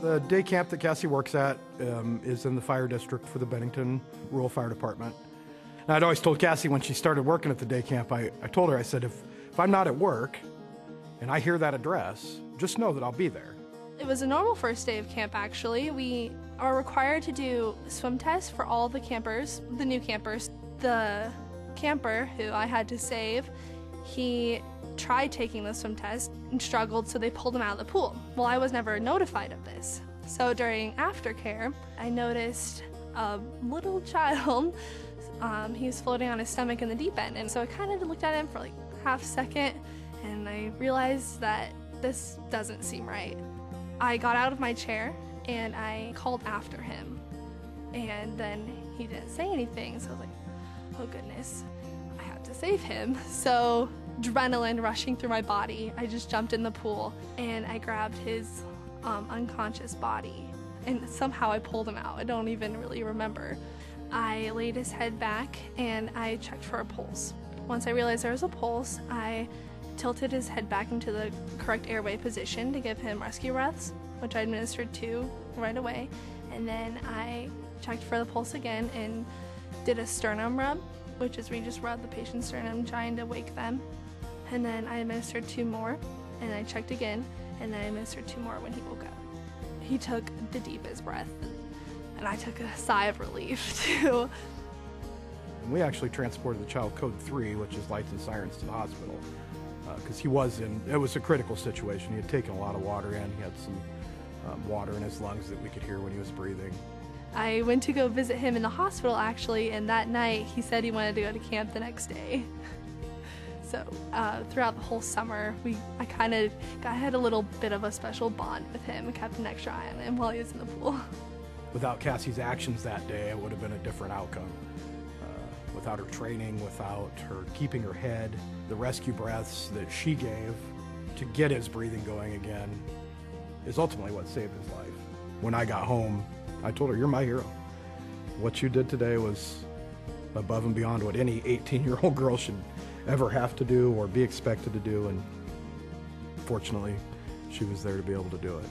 The day camp that Kassee works at is in the fire district for the Bennington Rural Fire Department. And I'd always told Kassee when she started working at the day camp, I told her, I said, if I'm not at work and I hear that address, just know that I'll be there. It was a normal first day of camp, actually. We are required to do swim tests for all the campers, the new campers. The camper who I had to save, he tried taking the swim test and struggled, so they pulled him out of the pool. Well, I was never notified of this. So during aftercare, I noticed a little child. He was floating on his stomach in the deep end, and so I kind of looked at him for like half a second, and I realized that this doesn't seem right. I got out of my chair and I called after him, and then he didn't say anything, so I was like, oh goodness, I had to save him. So adrenaline rushing through my body, I just jumped in the pool and I grabbed his unconscious body, and somehow I pulled him out. I don't even really remember. I laid his head back and I checked for a pulse. Once I realized there was a pulse, I tilted his head back into the correct airway position to give him rescue breaths, which I administered 2 right away. And then I checked for the pulse again and did a sternum rub, which is where you just rub the patient's sternum trying to wake them. And then I administered 2 more, and I checked again, and then I administered 2 more when he woke up. He took the deepest breath, and I took a sigh of relief too. We actually transported the child code 3, which is lights and sirens, to the hospital, because it was a critical situation. He had taken a lot of water in. He had some water in his lungs that we could hear when he was breathing. I went to go visit him in the hospital, actually, and that night he said he wanted to go to camp the next day. So throughout the whole summer, I had a little bit of a special bond with him and kept an extra eye on him while he was in the pool. Without Kassee's actions that day, it would have been a different outcome. Without her training, without her keeping her head, the rescue breaths that she gave to get his breathing going again is ultimately what saved his life. When I got home, I told her, you're my hero. What you did today was above and beyond what any 18-year-old girl should ever have to do or be expected to do, and fortunately, she was there to be able to do it.